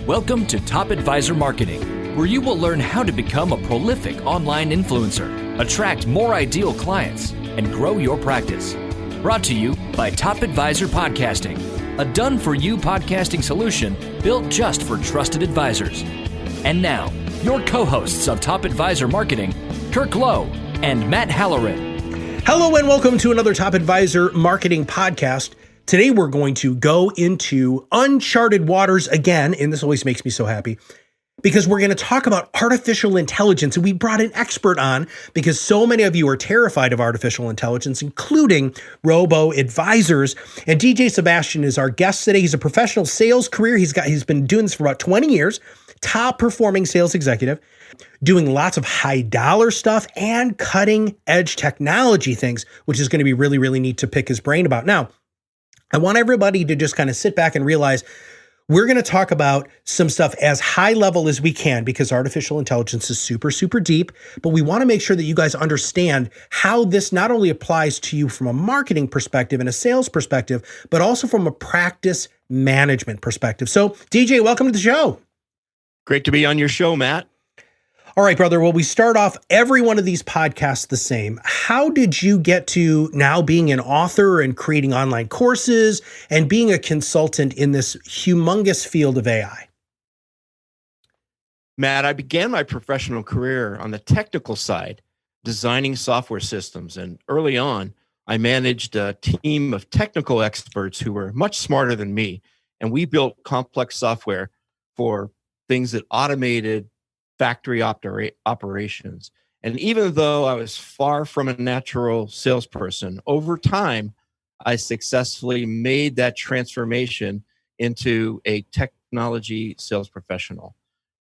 Welcome to Top Advisor Marketing, where you will learn how to become a prolific online influencer, attract more ideal clients, and grow your practice. Brought to you by Top Advisor Podcasting, a done-for-you podcasting solution built just for trusted advisors. And now, your co-hosts of Top Advisor Marketing, Kirk Lowe and Matt Halloran. Hello and welcome to another Top Advisor Marketing podcast. Today we're going to go into uncharted waters again, and this always makes me so happy, because we're going to talk about artificial intelligence. And we brought an expert on because so many of you are terrified of artificial intelligence, including robo-advisors. And DJ Sebastian is our guest today. He's a professional sales career. He's been doing this for about 20 years, top performing sales executive, doing lots of high dollar stuff and cutting edge technology things, which is going to be really, really neat to pick his brain about. Now, I want everybody to just kind of sit back and realize we're going to talk about some stuff as high level as we can because artificial intelligence is super, super deep, but we want to make sure that you guys understand how this not only applies to you from a marketing perspective and a sales perspective, but also from a practice management perspective. So DJ, welcome to the show. Great to be on your show, Matt. All right, brother. Well, we start off every one of these podcasts the same. How did you get to now being an author and creating online courses and being a consultant in this humongous field of AI? Matt, I began my professional career on the technical side, designing software systems. And early on, I managed a team of technical experts who were much smarter than me. And we built complex software for things that automated factory operations. And even though I was far from a natural salesperson, over time, I successfully made that transformation into a technology sales professional.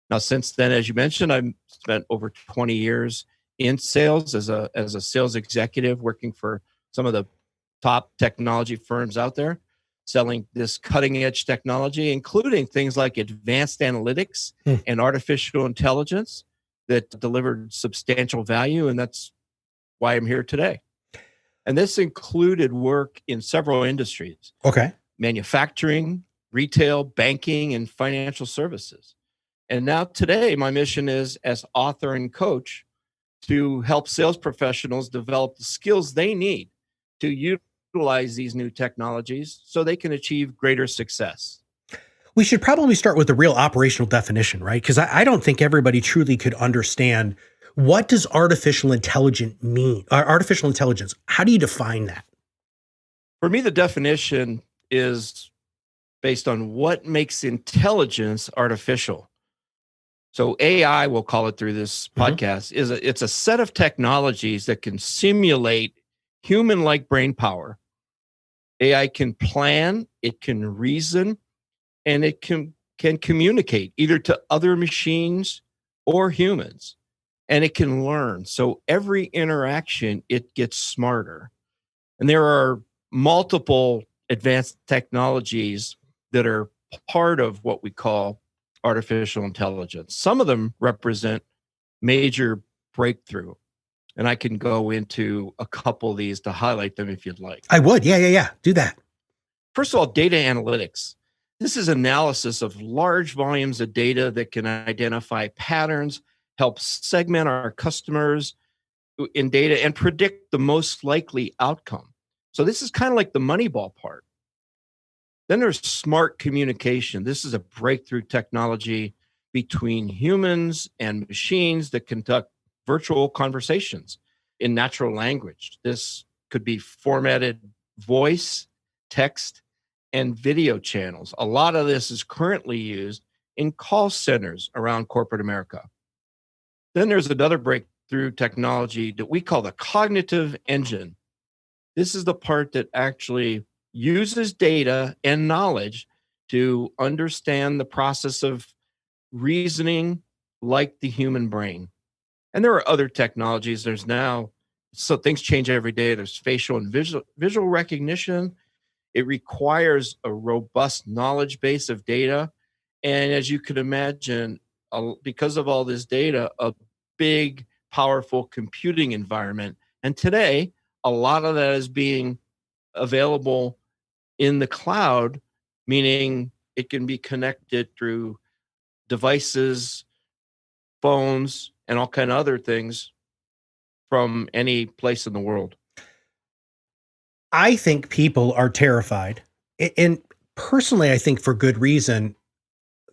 Now, since then, as you mentioned, I've spent over 20 years in sales as a sales executive, working for some of the top technology firms out there, selling this cutting edge technology, including things like advanced analytics and artificial intelligence that delivered substantial value. And that's why I'm here today. And this included work in several industries. Okay. Manufacturing, retail, banking, and financial services. And now today, my mission is as author and coach to help sales professionals develop the skills they need to utilize these new technologies so they can achieve greater success. We should probably start with the real operational definition, right? Because I don't think everybody truly could understand what does artificial intelligence mean? Artificial intelligence, how do you define that? For me, the definition is based on what makes intelligence artificial. So AI, we'll call it through this podcast, it's a set of technologies that can simulate human-like brain power. AI can plan, it can reason, and it can communicate either to other machines or humans. And it can learn. So every interaction, it gets smarter. And there are multiple advanced technologies that are part of what we call artificial intelligence. Some of them represent major breakthrough. And I can go into a couple of these to highlight them if you'd like. I would. Yeah. Do that. First of all, data analytics. This is analysis of large volumes of data that can identify patterns, help segment our customers in data, and predict the most likely outcome. So this is kind of like the Moneyball part. Then there's smart communication. This is a breakthrough technology between humans and machines that conduct virtual conversations in natural language. This could be formatted voice, text, and video channels. A lot of this is currently used in call centers around corporate America. Then there's another breakthrough technology that we call the cognitive engine. This is the part that actually uses data and knowledge to understand the process of reasoning like the human brain. And there are other technologies. There's now, so things change every day. There's facial and visual recognition. It requires a robust knowledge base of data. And as you could imagine, because of all this data, a big, powerful computing environment. And today, a lot of that is being available in the cloud, meaning it can be connected through devices, phones, and all kind of other things from any place in the world. I think people are terrified. And personally, I think for good reason,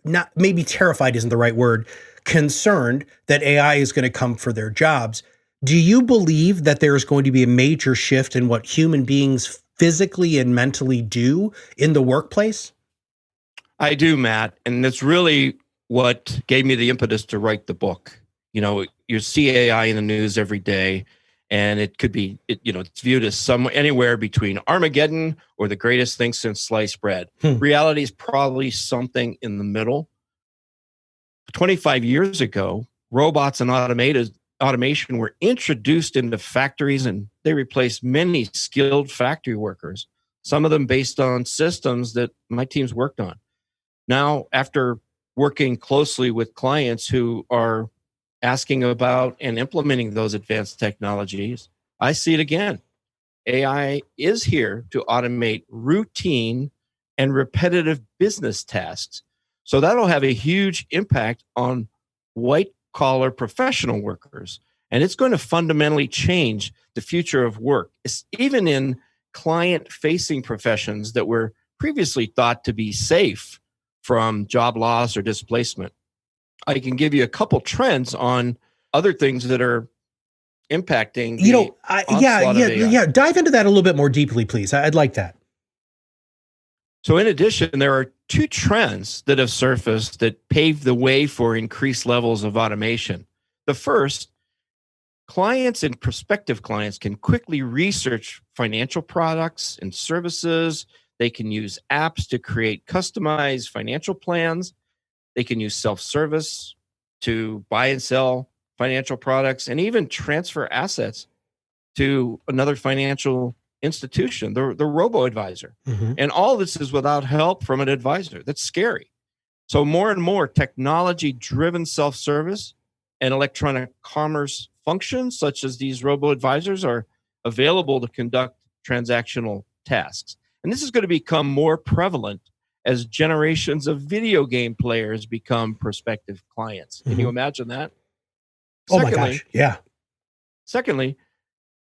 not maybe terrified isn't the right word, concerned that AI is going to come for their jobs. Do you believe that there is going to be a major shift in what human beings physically and mentally do in the workplace? I do, Matt. And that's really what gave me the impetus to write the book. You see AI in the news every day, and it could be, it's viewed as anywhere between Armageddon or the greatest thing since sliced bread. Reality is probably something in the middle. 25 years ago, robots and automation were introduced into factories, and they replaced many skilled factory workers, some of them based on systems that my teams worked on. Now, after working closely with clients who are asking about and implementing those advanced technologies, I see it again. AI is here to automate routine and repetitive business tasks. So that'll have a huge impact on white-collar professional workers. And it's going to fundamentally change the future of work, even in client-facing professions that were previously thought to be safe from job loss or displacement. I can give you a couple trends on other things that are impacting the onslaught of AI. Dive into that a little bit more deeply, please. I'd like that. So in addition, there are two trends that have surfaced that pave the way for increased levels of automation. The first, clients and prospective clients can quickly research financial products and services. They can use apps to create customized financial plans. They can use self-service to buy and sell financial products and even transfer assets to another financial institution, the robo-advisor. Mm-hmm. And all this is without help from an advisor. That's scary. So more and more technology-driven self-service and electronic commerce functions, such as these robo-advisors, are available to conduct transactional tasks. And this is going to become more prevalent as generations of video game players become prospective clients. Can you imagine that? Oh my gosh, yeah. Secondly,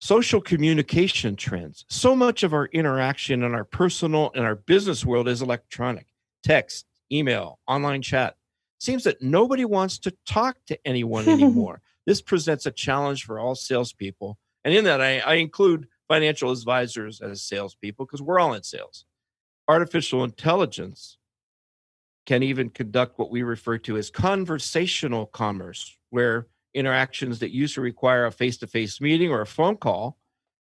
social communication trends. So much of our interaction in our personal and our business world is electronic. Text, email, online chat. Seems that nobody wants to talk to anyone anymore. This presents a challenge for all salespeople. And in that, I include financial advisors as salespeople because we're all in sales. Artificial intelligence can even conduct what we refer to as conversational commerce, where interactions that used to require a face-to-face meeting or a phone call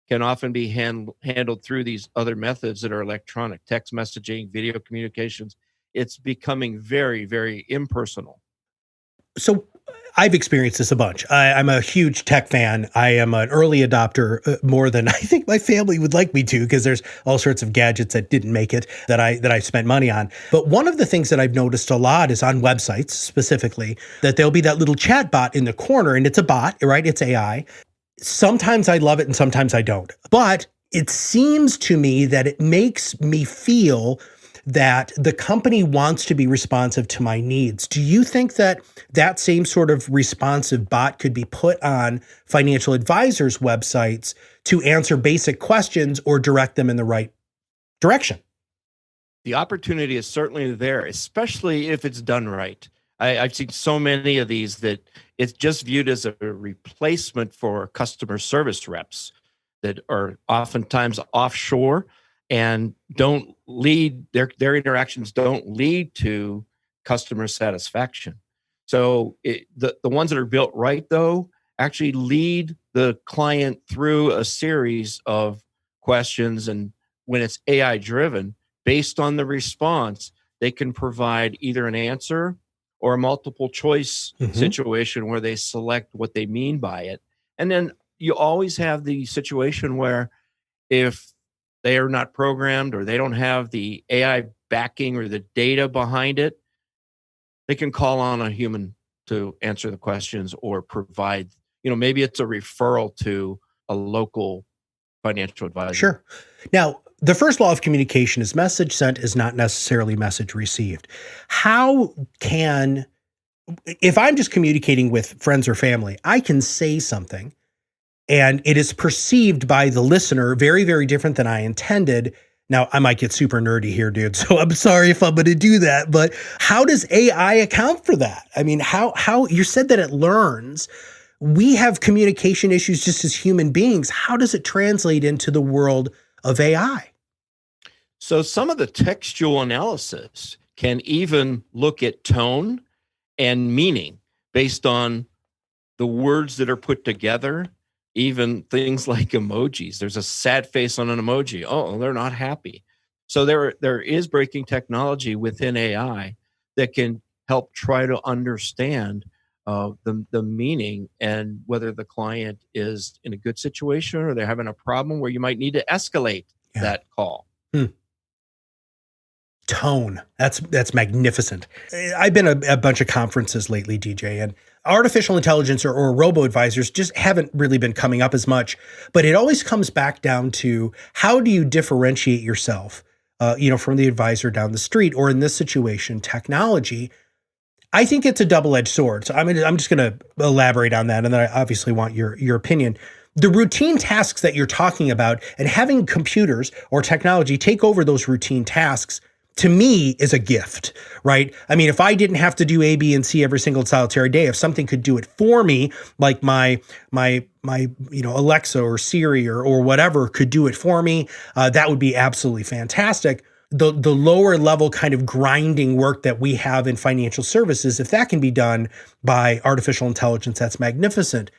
can often be handled through these other methods that are electronic, text messaging, video communications. It's becoming very, very impersonal. So I've experienced this a bunch. I'm a huge tech fan. I am an early adopter more than I think my family would like me to, because there's all sorts of gadgets that didn't make it that I spent money on. But one of the things that I've noticed a lot is on websites specifically, that there'll be that little chat bot in the corner, and it's a bot, right? It's AI. Sometimes I love it and sometimes I don't. But it seems to me that it makes me feel that the company wants to be responsive to my needs. Do you think that that same sort of responsive bot could be put on financial advisors' websites to answer basic questions or direct them in the right direction? The opportunity is certainly there, especially if it's done right. I've seen so many of these that it's just viewed as a replacement for customer service reps that are oftentimes offshore and don't lead, their interactions don't lead to customer satisfaction. So the ones that are built right, though, actually lead the client through a series of questions. And when it's AI driven, based on the response, they can provide either an answer or a multiple choice situation where they select what they mean by it. And then you always have the situation where if they are not programmed or they don't have the AI backing or the data behind it, they can call on a human to answer the questions or provide, maybe it's a referral to a local financial advisor. Sure. Now, the first law of communication is message sent is not necessarily message received. How can if I'm just communicating with friends or family, I can say something and it is perceived by the listener very, very different than I intended. Now, I might get super nerdy here, dude, so I'm sorry if I'm going to do that, but how does AI account for that? I mean, how you said that it learns. We have communication issues just as human beings. How does it translate into the world of AI? So some of the textual analysis can even look at tone and meaning based on the words that are put together, even things like emojis. There's a sad face on an emoji. Oh, they're not happy. So there is breaking technology within AI that can help try to understand the meaning and whether the client is in a good situation or they're having a problem where you might need to escalate that call. Tone. That's magnificent. I've been a bunch of conferences lately, DJ, and artificial intelligence or robo-advisors just haven't really been coming up as much, but it always comes back down to how do you differentiate yourself, from the advisor down the street, or in this situation, technology. I think it's a double-edged sword. So I'm just going to elaborate on that, and then I obviously want your opinion. The routine tasks that you're talking about and having computers or technology take over those routine tasks, to me, is a gift, right? I mean, if I didn't have to do A, B, and C every single solitary day, if something could do it for me, like my Alexa or Siri or whatever could do it for me, that would be absolutely fantastic. The lower level kind of grinding work that we have in financial services, if that can be done by artificial intelligence, that's magnificent.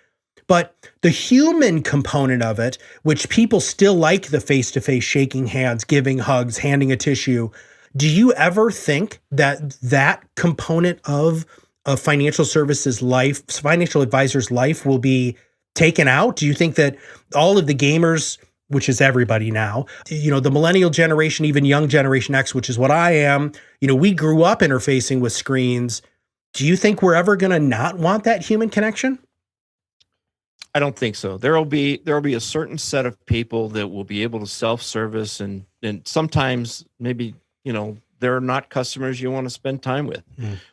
But the human component of it, which people still like the face-to-face shaking hands, giving hugs, handing a tissue, do you ever think that component of a financial services life, financial advisor's life, will be taken out? Do you think that all of the gamers, which is everybody now, the millennial generation, even young Generation X, which is what I am, we grew up interfacing with screens. Do you think we're ever going to not want that human connection? I don't think so. There'll be a certain set of people that will be able to self-service, and sometimes maybe they're not customers you want to spend time with.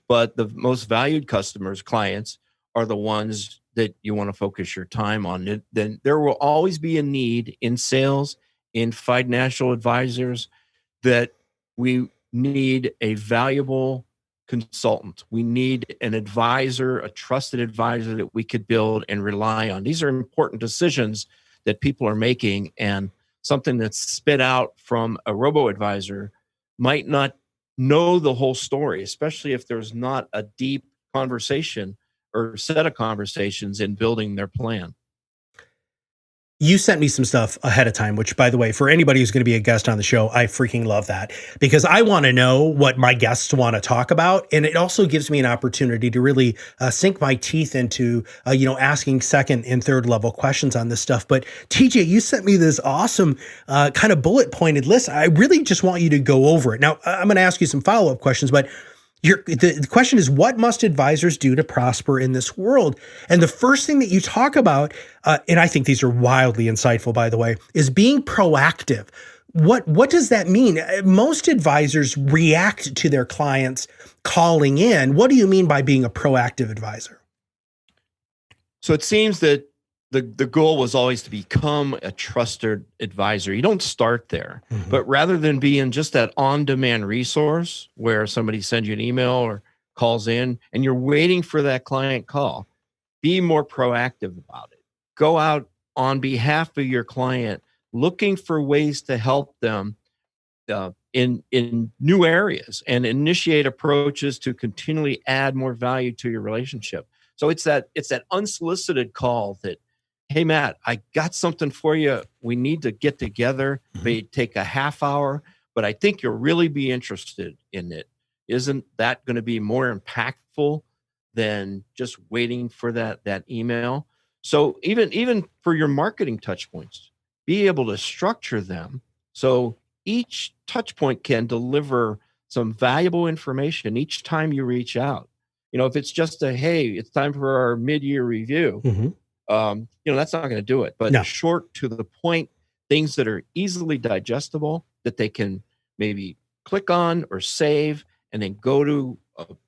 But the most valued customers, clients, are the ones that you want to focus your time on. Then there will always be a need in sales, in financial advisors, that we need a valuable consultant. We need an advisor, a trusted advisor that we could build and rely on. These are important decisions that people are making, and something that's spit out from a robo-advisor might not know the whole story, especially if there's not a deep conversation or set of conversations in building their plan. You sent me some stuff ahead of time, which, by the way, for anybody who's going to be a guest on the show, I freaking love that, because I want to know what my guests want to talk about. And it also gives me an opportunity to really sink my teeth into, asking second and third level questions on this stuff. But TJ, you sent me this awesome kind of bullet pointed list. I really just want you to go over it. Now, I'm going to ask you some follow-up questions, but the question is, what must advisors do to prosper in this world? And the first thing that you talk about, and I think these are wildly insightful, by the way, is being proactive. What does that mean? Most advisors react to their clients calling in. What do you mean by being a proactive advisor? So it seems that the goal was always to become a trusted advisor. You don't start there, but rather than being just that on-demand resource where somebody sends you an email or calls in and you're waiting for that client call, be more proactive about it. Go out on behalf of your client, looking for ways to help them in new areas, and initiate approaches to continually add more value to your relationship. So it's that unsolicited call that, hey, Matt, I got something for you. We need to get together. May take a half hour, but I think you'll really be interested in it. Isn't that going to be more impactful than just waiting for that email? So even for your marketing touch points, be able to structure them so each touch point can deliver some valuable information each time you reach out. If it's just hey, it's time for our mid-year review. That's not going to do it. But short, to the point, things that are easily digestible that they can maybe click on or save, and then go to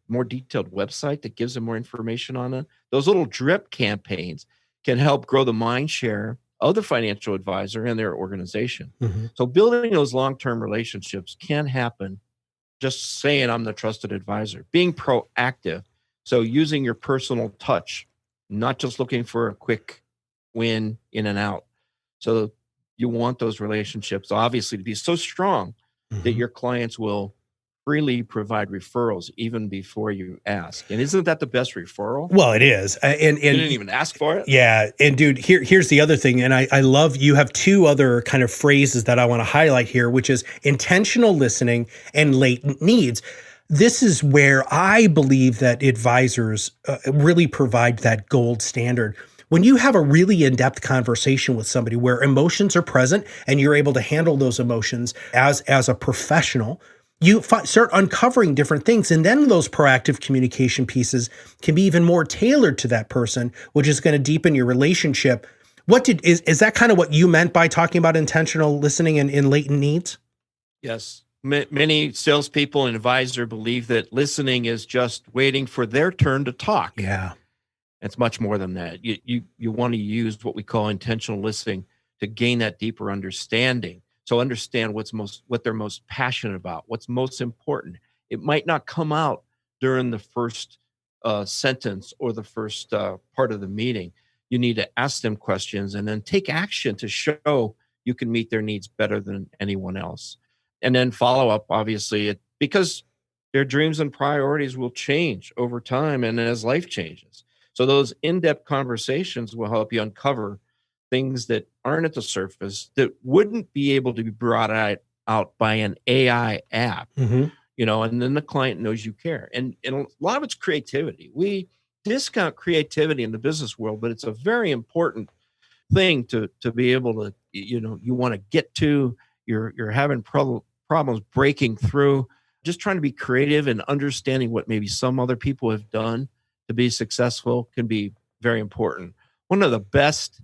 more detailed website that gives them more information on it. Those little drip campaigns can help grow the mind share of the financial advisor and their organization. Mhm. So building those long-term relationships can happen just saying I'm the trusted advisor, being proactive. So using your personal touch, not just looking for a quick win in and out. So you want those relationships obviously to be so strong that Mhm. your clients will freely provide referrals even before you ask. And isn't that the best referral? Well, it is. You didn't even ask for it. Yeah. And dude, here's the other thing. And I love, you have two other kind of phrases that I want to highlight here, which is intentional listening and latent needs. This is where I believe that advisors really provide that gold standard. When you have a really in-depth conversation with somebody where emotions are present and you're able to handle those emotions as a professional, you start uncovering different things. And then those proactive communication pieces can be even more tailored to that person, which is going to deepen your relationship. Is that kind of what you meant by talking about intentional listening and latent needs? Yes. Many salespeople and advisors believe that listening is just waiting for their turn to talk. Yeah. It's much more than that. You want to use what we call intentional listening to gain that deeper understanding. So understand what they're most passionate about, what's most important. It might not come out during the first sentence or the first part of the meeting. You need to ask them questions and then take action to show you can meet their needs better than anyone else. And then follow up, obviously, because their dreams and priorities will change over time and as life changes. So those in-depth conversations will help you uncover things that aren't at the surface that wouldn't be able to be brought out by an AI app, Mm-hmm. and then the client knows you care. And a lot of it's creativity. We discount creativity in the business world, but it's a very important thing to be able to, you want to get to, you're having problems breaking through, just trying to be creative and understanding what maybe some other people have done to be successful can be very important. One of the best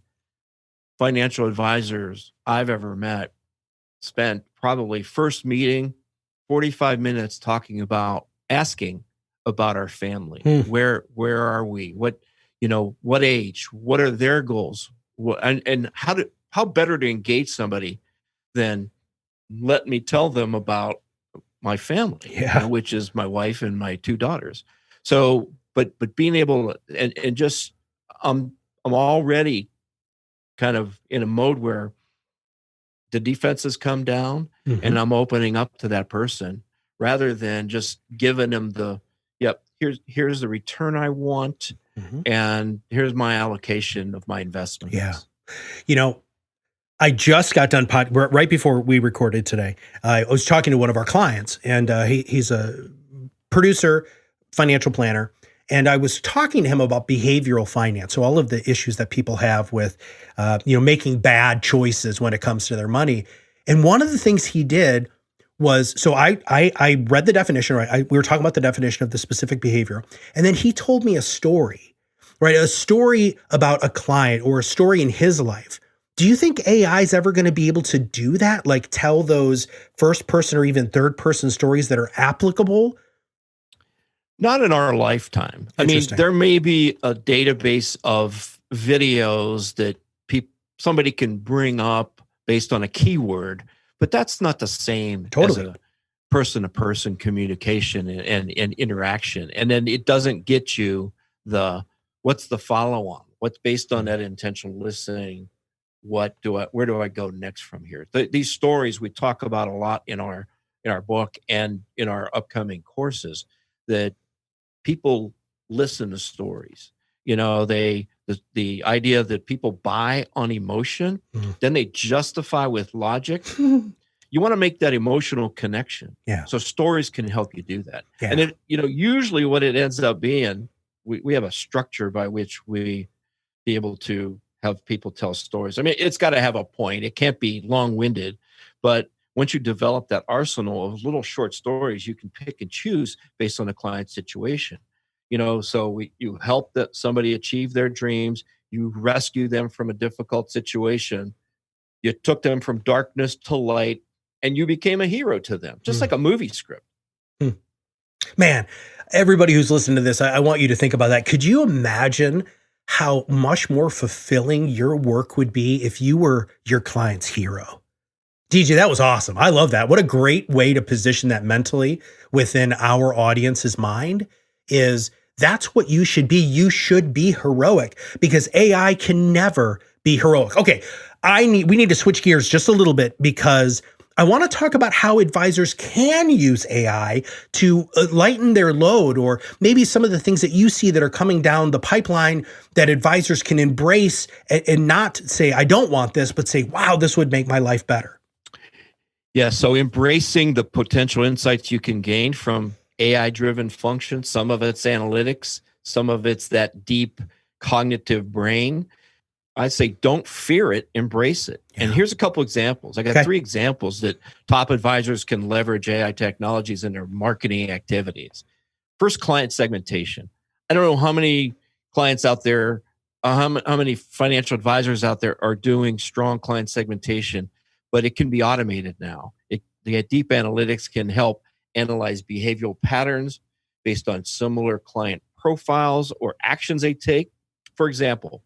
financial advisors I've ever met spent probably first meeting 45 minutes asking about our family. Where are we? What age? What are their goals? And how better to engage somebody than let me tell them about my family, which is my wife and my two daughters. So, but being able to, and just, I'm already kind of in a mode where the defenses come down and I'm opening up to that person rather than just giving them here's the return I want. And here's my allocation of my investments. Yeah. I just got done right before we recorded today. I was talking to one of our clients, and he's a producer, financial planner, and I was talking to him about behavioral finance. So all of the issues that people have with, making bad choices when it comes to their money. And one of the things he did was, so I read the definition, right? We were talking about the definition of the specific behavior, and then he told me a story, right? A story about a client or a story in his life. Do you think AI is ever going to be able to do that? Like tell those first person or even third person stories that are applicable? Not in our lifetime. I mean, there may be a database of videos that somebody can bring up based on a keyword, but that's not the same as a person-to-person communication and interaction. And then it doesn't get you what's the follow-on? What's based on that intentional listening? Where do I go next from here? These stories we talk about a lot in our book and in our upcoming courses, that people listen to stories. The idea that people buy on emotion, then they justify with logic. You want to make that emotional connection. Yeah. So stories can help you do that. Yeah. And usually what it ends up being, we have a structure by which we be able to have people tell stories. I mean, it's got to have a point. It can't be long-winded, but once you develop that arsenal of little short stories, you can pick and choose based on the client's situation. So you help somebody achieve their dreams. You rescue them from a difficult situation. You took them from darkness to light, and you became a hero to them, just like a movie script. Man, everybody who's listening to this, I want you to think about that. Could you imagine how much more fulfilling your work would be if you were your client's hero? DJ, that was awesome. I love that. What a great way to position that mentally within our audience's mind is that's what you should be. You should be heroic because AI can never be heroic. Okay, we need to switch gears just a little bit because I want to talk about how advisors can use AI to lighten their load, or maybe some of the things that you see that are coming down the pipeline that advisors can embrace and not say, I don't want this, but say, wow, this would make my life better. Yeah, so embracing the potential insights you can gain from AI-driven functions, some of it's analytics, some of it's that deep cognitive brain. I say don't fear it, embrace it. Yeah. And here's a couple examples. I got 3 examples that top advisors can leverage AI technologies in their marketing activities. First, client segmentation. I don't know how many clients out there, how many financial advisors out there are doing strong client segmentation, but it can be automated now. The deep analytics can help analyze behavioral patterns based on similar client profiles or actions they take. For example,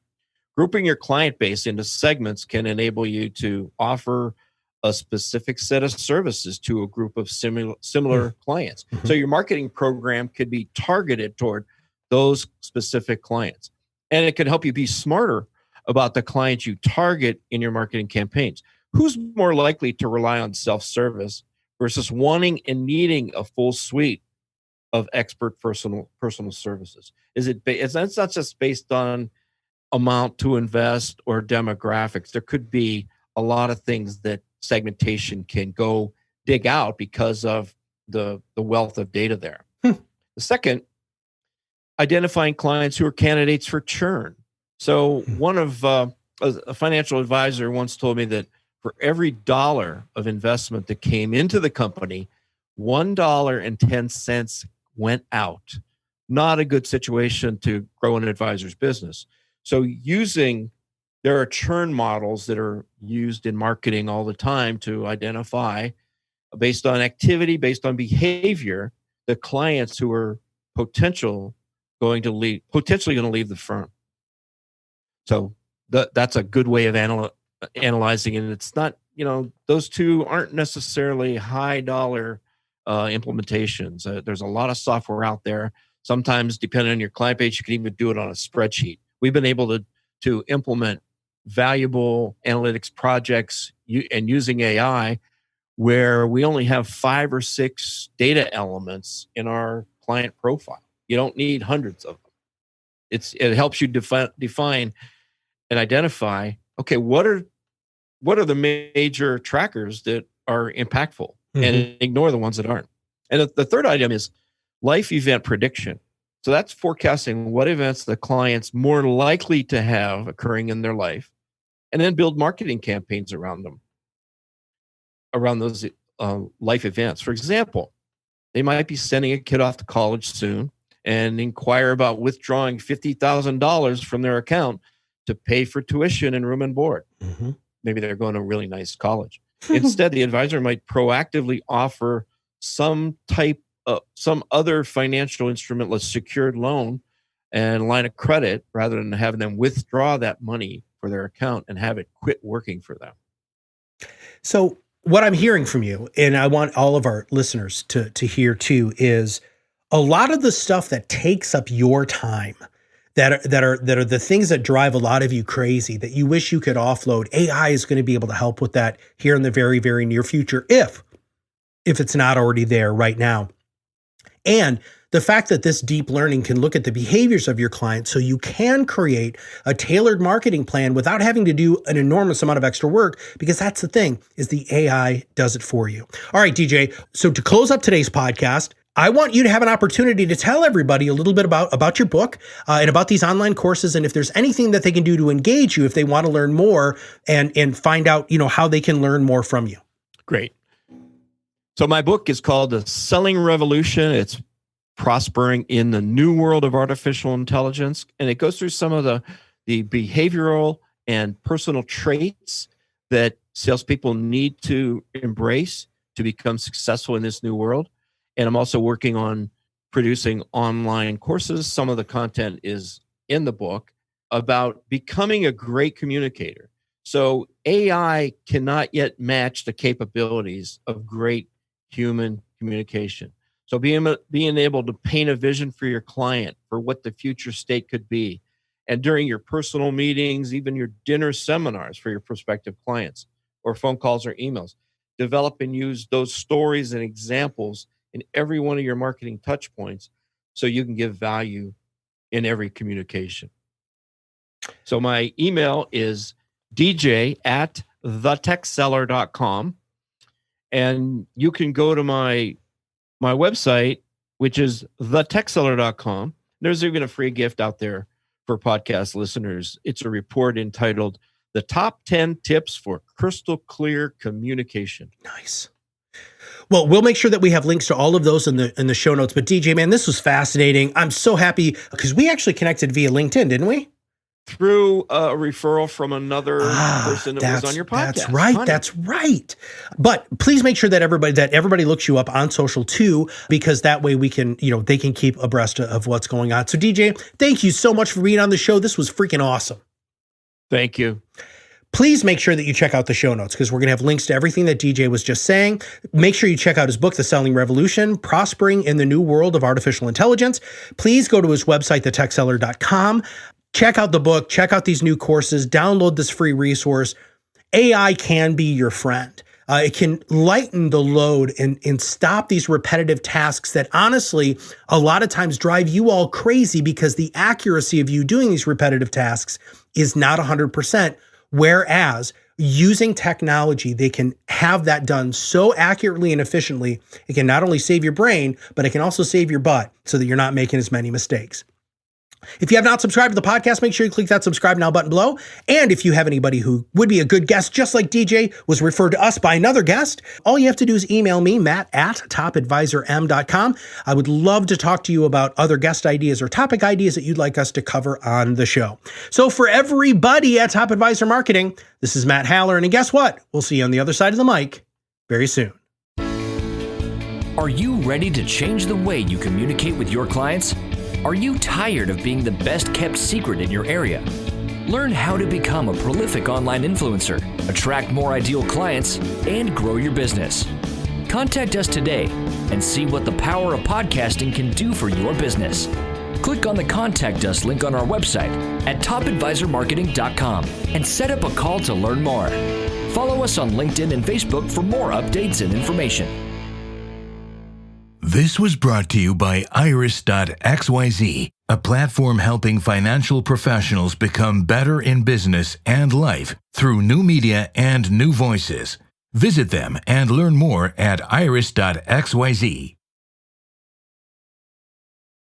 grouping your client base into segments can enable you to offer a specific set of services to a group of similar clients. Mm-hmm. So your marketing program could be targeted toward those specific clients. And it can help you be smarter about the clients you target in your marketing campaigns. Who's more likely to rely on self-service versus wanting and needing a full suite of expert personal services? It's not just based on amount to invest or demographics. There could be a lot of things that segmentation can go dig out because of the wealth of data there. The second, identifying clients who are candidates for churn. So one of a financial advisor once told me that for every dollar of investment that came into the company, $1.10 went out. Not a good situation to grow an advisor's business. So there are churn models that are used in marketing all the time to identify, based on activity, based on behavior, the clients who are potentially going to leave the firm. So that's a good way of analyzing it. It's not, those two aren't necessarily high dollar implementations. There's a lot of software out there. Sometimes, depending on your client base, you can even do it on a spreadsheet. We've been able to implement valuable analytics projects and using AI where we only have 5 or 6 data elements in our client profile. You don't need hundreds of them. It helps you define and identify, okay, what are the major trackers that are impactful, and ignore the ones that aren't. And the third item is life event prediction. So that's forecasting what events the client's more likely to have occurring in their life, and then build marketing campaigns around them, around those life events. For example, they might be sending a kid off to college soon and inquire about withdrawing $50,000 from their account to pay for tuition and room and board. Mm-hmm. Maybe they're going to a really nice college. Instead, the advisor might proactively offer some other financial instrument, like secured loan and line of credit, rather than having them withdraw that money for their account and have it quit working for them. So what I'm hearing from you, and I want all of our listeners to hear too, is a lot of the stuff that takes up your time, that are the things that drive a lot of you crazy, that you wish you could offload. AI is going to be able to help with that here in the very, very near future, if it's not already there right now. And the fact that this deep learning can look at the behaviors of your clients so you can create a tailored marketing plan without having to do an enormous amount of extra work, because that's the thing, is the AI does it for you. All right, DJ. So to close up today's podcast, I want you to have an opportunity to tell everybody a little bit about your book and about these online courses, and if there's anything that they can do to engage you if they want to learn more and find out, how they can learn more from you. Great. So my book is called The Selling Revolution. It's prospering in the new world of artificial intelligence, and it goes through some of the behavioral and personal traits that salespeople need to embrace to become successful in this new world. And I'm also working on producing online courses. Some of the content is in the book about becoming a great communicator. So AI cannot yet match the capabilities of great human communication. So being able to paint a vision for your client for what the future state could be, and during your personal meetings, even your dinner seminars for your prospective clients, or phone calls or emails, develop and use those stories and examples in every one of your marketing touch points so you can give value in every communication. So my email is dj@thetechseller.com. And you can go to my website, which is thetechseller.com. There's even a free gift out there for podcast listeners. It's a report entitled The Top 10 Tips for Crystal Clear Communication. Nice. Well, we'll make sure that we have links to all of those in the show notes. But DJ, man, this was fascinating. I'm so happy because we actually connected via LinkedIn, didn't we? Through a referral from another person that was on your podcast. That's right. Funny. That's right. But please make sure that everybody looks you up on social too, because that way we can, they can keep abreast of what's going on. So DJ, thank you so much for being on the show. This was freaking awesome. Thank you. Please make sure that you check out the show notes because we're going to have links to everything that DJ was just saying. Make sure you check out his book, The Selling Revolution, Prospering in the New World of Artificial Intelligence. Please go to his website, thetechseller.com. Check out the book, check out these new courses, download this free resource. AI can be your friend. It can lighten the load and stop these repetitive tasks that honestly, a lot of times drive you all crazy because the accuracy of you doing these repetitive tasks is not 100%. Whereas using technology, they can have that done so accurately and efficiently. It can not only save your brain, but it can also save your butt so that you're not making as many mistakes. If you have not subscribed to the podcast, make sure you click that subscribe now button below. And if you have anybody who would be a good guest, just like DJ was referred to us by another guest, all you have to do is email me, matt@topadvisorm.com. I would love to talk to you about other guest ideas or topic ideas that you'd like us to cover on the show. So for everybody at Top Advisor Marketing, this is Matt Haller. And guess what? We'll see you on the other side of the mic very soon. Are you ready to change the way you communicate with your clients? Are you tired of being the best kept secret in your area? Learn how to become a prolific online influencer, attract more ideal clients, and grow your business. Contact us today and see what the power of podcasting can do for your business. Click on the Contact Us link on our website at topadvisormarketing.com and set up a call to learn more. Follow us on LinkedIn and Facebook for more updates and information. This was brought to you by Iris.xyz, a platform helping financial professionals become better in business and life through new media and new voices. Visit them and learn more at Iris.xyz.